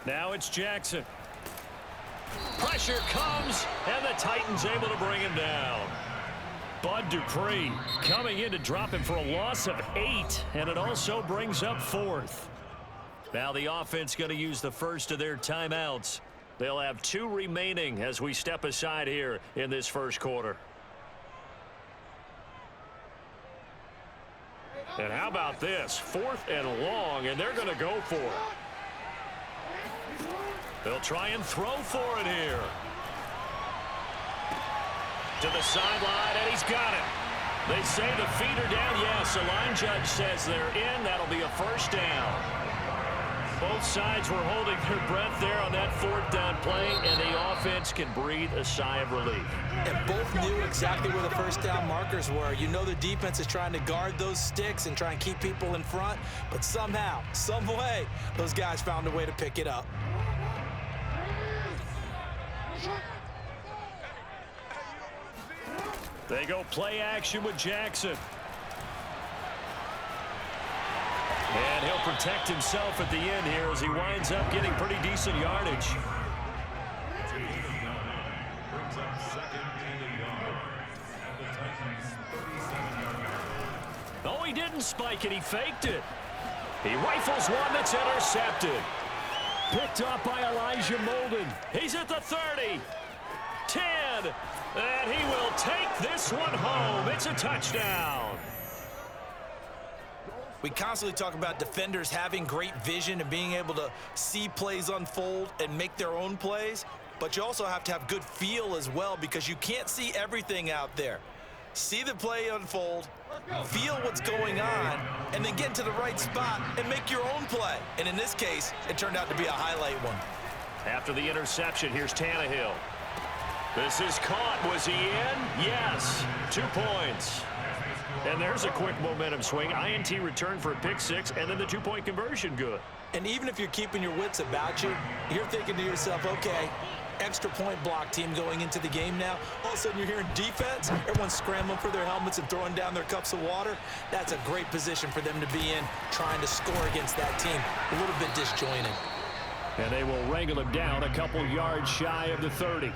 Now it's Jackson. Pressure comes, and the Titans able to bring him down. Bud Dupree coming in to drop him for a loss of 8, and it also brings up 4th. Now the offense going to use the first of their timeouts. They'll have 2 remaining as we step aside here in this first quarter. And how about this? 4th and long, and they're going to go for it. They'll try and throw for it here. To the sideline, and he's got it. They say the feet are down. Yes, the line judge says they're in. That'll be a first down. Both sides were holding their breath there on that 4th down play, and the offense can breathe a sigh of relief. And both knew exactly where the first down markers were. You know the defense is trying to guard those sticks and try and keep people in front, but somehow, some way, those guys found a way to pick it up. They go play action with Jackson. And he'll protect himself at the end here as he winds up getting pretty decent yardage. Oh, he didn't spike it. He faked it. He rifles one that's intercepted. Picked up by Elijah Molden. He's at the 30. 10. And he will take this one home. It's a touchdown. We constantly talk about defenders having great vision and being able to see plays unfold and make their own plays, but you also have to have good feel as well because you can't see everything out there. See the play unfold, feel what's going on, and then get into the right spot and make your own play. And in this case, it turned out to be a highlight one. After the interception, here's Tannehill. This is caught. Was he in? Yes. 2 points. And there's a quick momentum swing. INT return for a pick 6, and then the 2-point conversion good. And even if you're keeping your wits about you, you're thinking to yourself, okay, extra point block team going into the game now. All of a sudden you're hearing defense. Everyone's scrambling for their helmets and throwing down their cups of water. That's a great position for them to be in, trying to score against that team. A little bit disjointed. And they will wrangle him down a couple yards shy of the 30.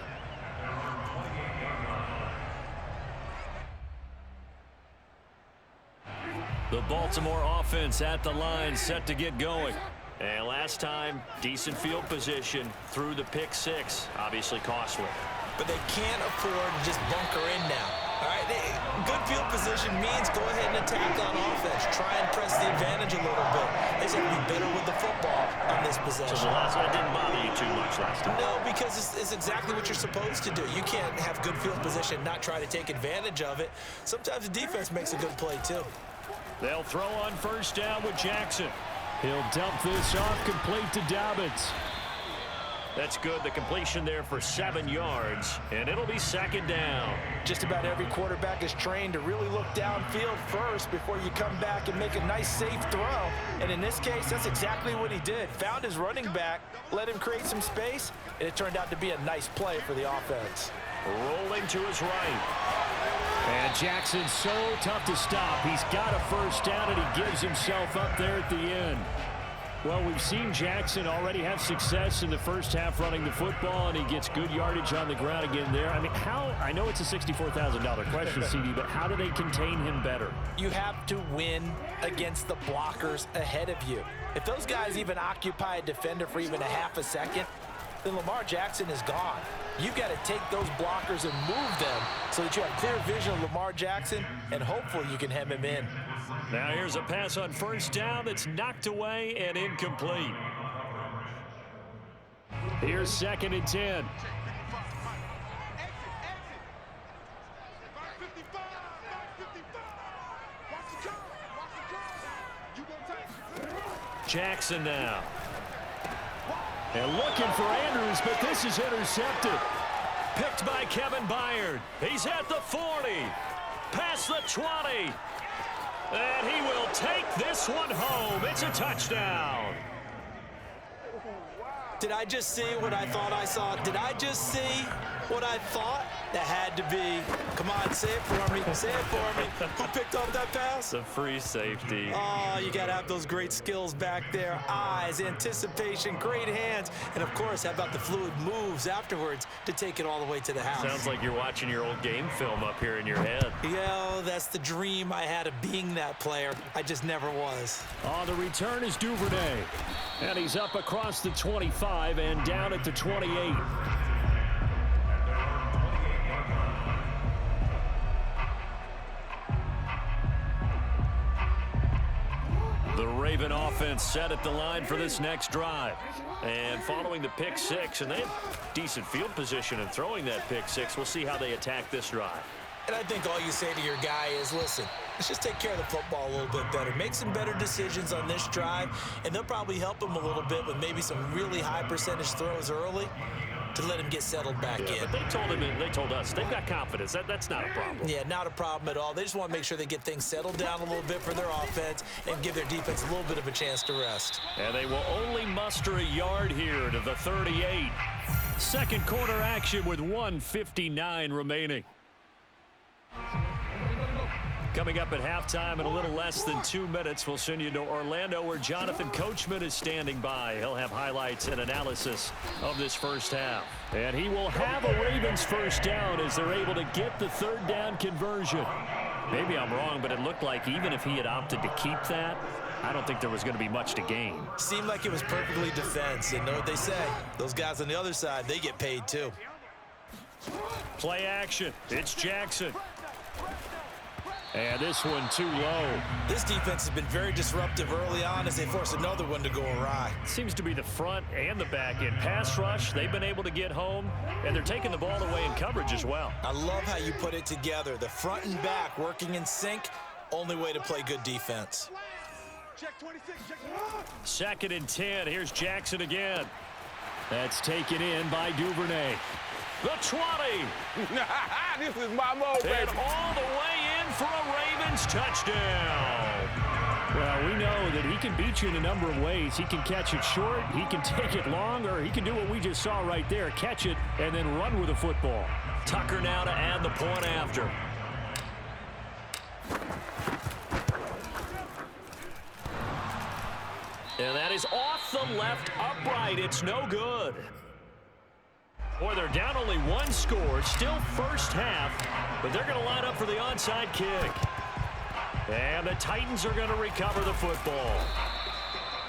The Baltimore offense at the line, set to get going. And last time, decent field position through the pick 6. Obviously costly. But they can't afford to just bunker in now. All right, good field position means go ahead and attack on offense. Try and press the advantage a little bit. They just have to be better with the football on this possession. So the last one didn't bother you too much last time? No, because it's exactly what you're supposed to do. You can't have good field position and not try to take advantage of it. Sometimes the defense makes a good play, too. They'll throw on first down with Jackson. He'll dump this off complete to Dobbins. That's good. The completion there for 7 yards, and it'll be 2nd down. Just about every quarterback is trained to really look downfield first before you come back and make a nice, safe throw. And in this case, that's exactly what he did. Found his running back, let him create some space, and it turned out to be a nice play for the offense. Rolling to his right. And Jackson's so tough to stop. He's got a first down, and he gives himself up there at the end. Well, we've seen Jackson already have success in the first half running the football, and he gets good yardage on the ground again there. I mean, I know it's a $64,000 question, CD, but how do they contain him better? You have to win against the blockers ahead of you. If those guys even occupy a defender for even a half a second, then Lamar Jackson is gone. You've got to take those blockers and move them so that you have clear vision of Lamar Jackson, and hopefully you can hem him in. Now here's a pass on first down that's knocked away and incomplete. Here's 2nd and 10. Jackson now. And looking for Andrews, but this is intercepted. Picked by Kevin Byard. He's at the 40. Past the 20. And he will take this one home. It's a touchdown. Did I just see what I thought I saw? Did I just see what I thought? That had to be. Come on, say it for me. Say it for me. Who picked up that pass? The free safety. Oh, you got to have those great skills back there. Eyes, anticipation, great hands, and, of course, how about the fluid moves afterwards to take it all the way to the house? Sounds like you're watching your old game film up here in your head. Yeah, that's the dream I had of being that player. I just never was. On the return is Duvernay. And he's up across the 25 and down at the 28. The Raven offense set at the line for this next drive. And following the pick six, and they have decent field position in throwing that pick six. We'll see how they attack this drive. And I think all you say to your guy is, listen, let's just take care of the football a little bit better. Make some better decisions on this drive, and they'll probably help him a little bit with maybe some really high percentage throws early to let him get settled back in. But they told us they've got confidence. That's not a problem. Yeah, not a problem at all. They just want to make sure they get things settled down a little bit for their offense and give their defense a little bit of a chance to rest. And they will only muster a yard here to the 38. Second quarter action with 1:59 remaining. Coming up at halftime in a little less than 2 minutes, we'll send you to Orlando where Jonathan Coachman is standing by. He'll have highlights and analysis of this first half. And he will have a Ravens first down as they're able to get the third down conversion. Maybe I'm wrong, but it looked like even if he had opted to keep that, I don't think there was going to be much to gain. Seemed like it was perfectly defense, and know what they say. Those guys on the other side, they get paid too. Play action. It's Jackson. And this one too low. This defense has been very disruptive early on as they force another one to go awry. Seems to be the front and the back end. Pass rush, they've been able to get home, and they're taking the ball away in coverage as well. I love how you put it together. The front and back working in sync, only way to play good defense. Check 26, check 2nd and 10. Here's Jackson again. That's taken in by Duvernay. The 20. This is my mode, And baby. all the way in for a Ravens touchdown. Well, we know that he can beat you in a number of ways. He can catch it short, he can take it long, or he can do what we just saw right there, catch it and then run with the football. Tucker now to add the point after. And that is off the left upright. It's no good. Boy, they're down only one score, still first half, but they're going to line up for the onside kick. And the Titans are going to recover the football.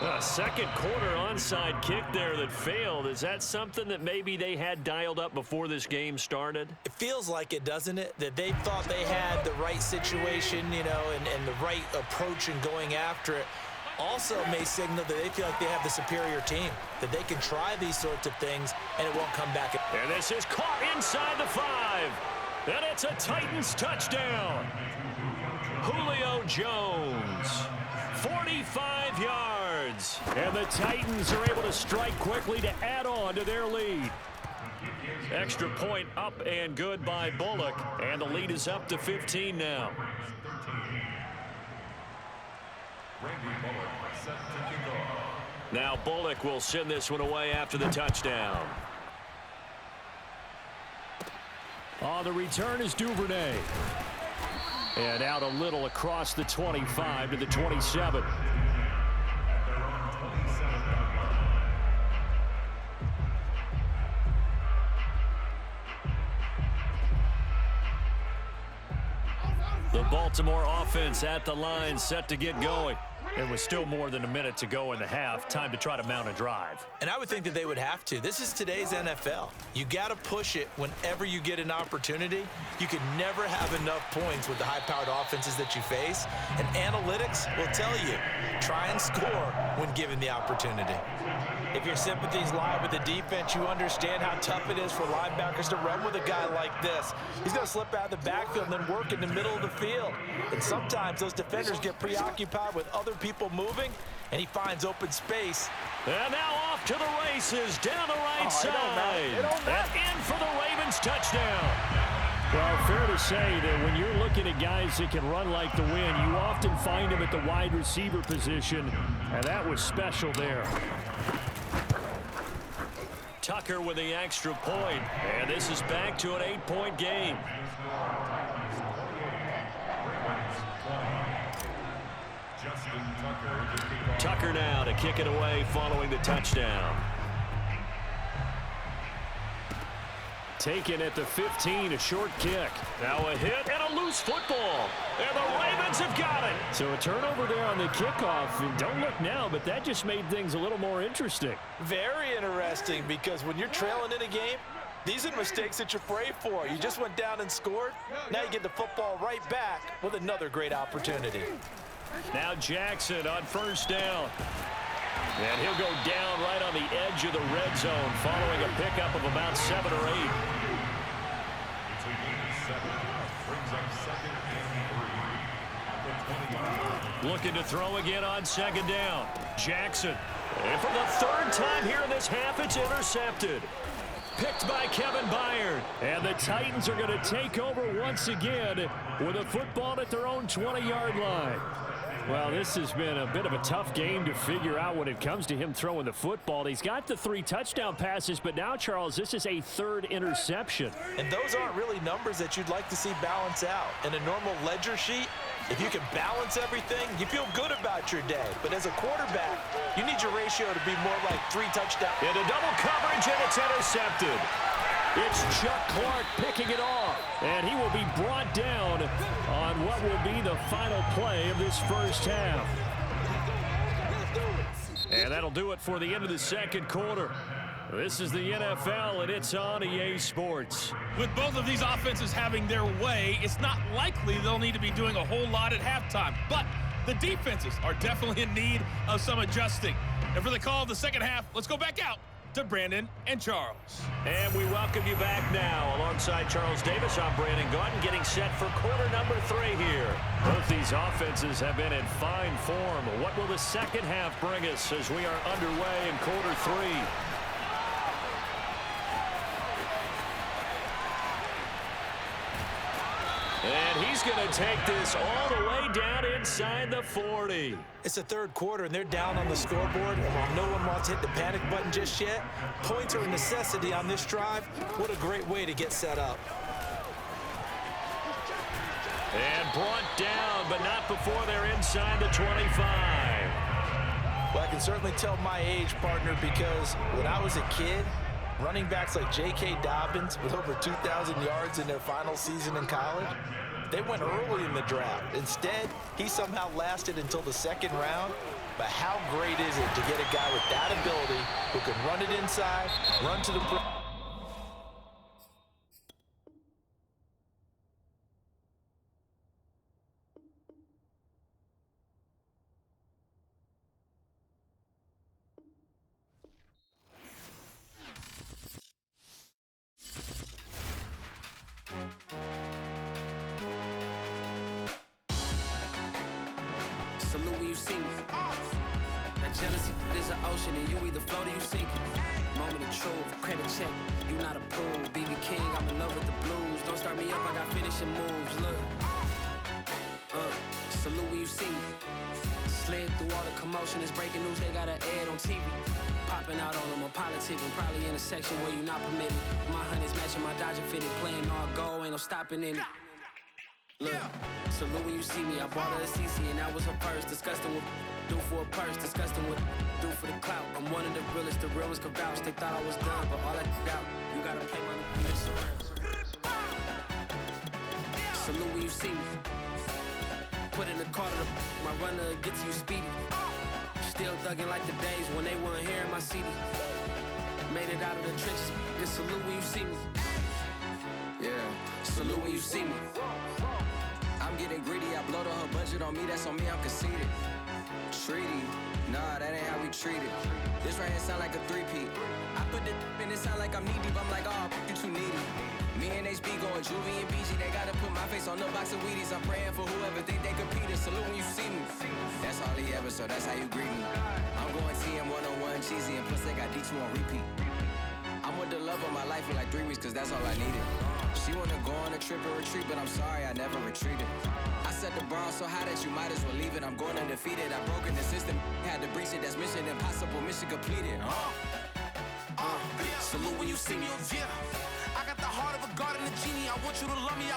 A second quarter onside kick there that failed. Is that something that maybe they had dialed up before this game started? It feels like it, doesn't it? That they thought they had the right situation, you know, and the right approach in going after it. Also may signal that they feel like they have the superior team, that they can try these sorts of things and it won't come back. And this is caught inside the 5. And it's a Titans touchdown. Julio Jones, 45 yards. And the Titans are able to strike quickly to add on to their lead. Extra point up and good by Bullock. And the lead is up to 15 now. Now Bullock will send this one away after the touchdown. On the return is Duvernay. And out a little across the 25 to the 27. The Baltimore offense at the line, set to get going. There was still more than a minute to go in the half. Time to try to mount a drive. And I would think that they would have to. This is today's NFL. You got to push it whenever you get an opportunity. You can never have enough points with the high-powered offenses that you face. And analytics will tell you, try and score when given the opportunity. If your sympathies lie with the defense, you understand how tough it is for linebackers to run with a guy like this. He's going to slip out of the backfield and then work in the middle of the field. And sometimes those defenders get preoccupied with other people moving, and he finds open space. And now off to the races, down the right side. And in for the Ravens touchdown. Well, fair to say that when you're looking at guys that can run like the wind, you often find them at the wide receiver position, and that was special there. Tucker with the extra point. And this is back to an 8-point game. Tucker now to kick it away following the touchdown. Taken at the 15, a short kick. Now a hit and a loose football. And the Ravens have got it. So a turnover there on the kickoff. And don't look now, but that just made things a little more interesting. Very interesting, because when you're trailing in a game, these are mistakes that you pray for. You just went down and scored. Now you get the football right back with another great opportunity. Now Jackson on first down. And he'll go down right on the edge of the red zone following a pickup of about 7 or 8. Looking to throw again on second down. Jackson. And for the third time here in this half, it's intercepted. Picked by Kevin Byard. And the Titans are going to take over once again with a football at their own 20-yard line. Well, this has been a bit of a tough game to figure out when it comes to him throwing the football. He's got the 3 touchdown passes, but now, Charles, this is a 3rd interception. And those aren't really numbers that you'd like to see balance out. In a normal ledger sheet, if you can balance everything, you feel good about your day. But as a quarterback, you need your ratio to be more like 3 touchdowns. Into double coverage, and it's intercepted. It's Chuck Clark picking it off, and he will be brought down on what will be the final play of this first half. And that'll do it for the end of the second quarter. This is the NFL, and it's on EA Sports. With both of these offenses having their way, it's not likely they'll need to be doing a whole lot at halftime. But the defenses are definitely in need of some adjusting. And for the call of the second half, let's go back out to Brandon and Charles. And we welcome you back now. Alongside Charles Davis, I'm Brandon Gordon, getting set for quarter number 3 here. Both these offenses have been in fine form. What will the second half bring us as we are underway in quarter 3? And he's going to take this all the way down inside the 40. It's the third quarter, and they're down on the scoreboard. And while no one wants to hit the panic button just yet, points are a necessity on this drive. What a great way to get set up. And brought down, but not before they're inside the 25. Well, I can certainly tell my age, partner, because when I was a kid, running backs like J.K. Dobbins with over 2,000 yards in their final season in college, they went early in the draft. Instead, he somehow lasted until the second round. But how great is it to get a guy with that ability who can run it inside, run to the Salute when you see me. That jealousy is an ocean, and you either float or you sink. Moment of truth, credit check, you not approved. BB King, I'm in love with the blues. Don't start me up, I got finishing moves. Look, salute when you see me. Slid through all the commotion, it's breaking news, they got an ad on TV. Popping out on them, a politicking, probably in a section where you not permitted. My honey's matching my Dodger fitted, playing all go, ain't no stopping in it. Look, salute when you see me. I bought her a CC and that was her purse. Disgusting with do for a purse. Disgusting with do for the clout. I'm one of the realest. The real ones could vouch. They thought I was done, but all I doubt. You gotta play my next around. Salute when you see me. Put in the car to my runner gets you speedy. Still thugging like the days when they weren't hearing my CD. Made it out of the trenches. Just salute when you see me. Yeah, salute when you see me. I'm getting greedy, I blow to her budget on me, that's on me, I'm conceited. Treaty, nah, that ain't how we treat it. This right here sound like a three-peat. I put the in it sound like I'm knee-deep, I'm like, oh, you too needy. Me and HB going Juvie and BG, they gotta put my face on the box of Wheaties. I'm praying for whoever think they competed, salute when you see me. That's all he ever, so that's how you greet me. I'm going TM 101 cheesy, and plus they got D2 on repeat. I'm with the love of my life for like 3 weeks, cause that's all I needed. She wanna go on a trip and retreat, but I'm sorry, I never retreated. I set the bar so high that you might as well leave it. I'm going undefeated, I've broken the system, had to breach it, that's mission impossible, mission completed. Salute when you see me. Yeah. I got the heart of a god and a genie. I want you to love me. I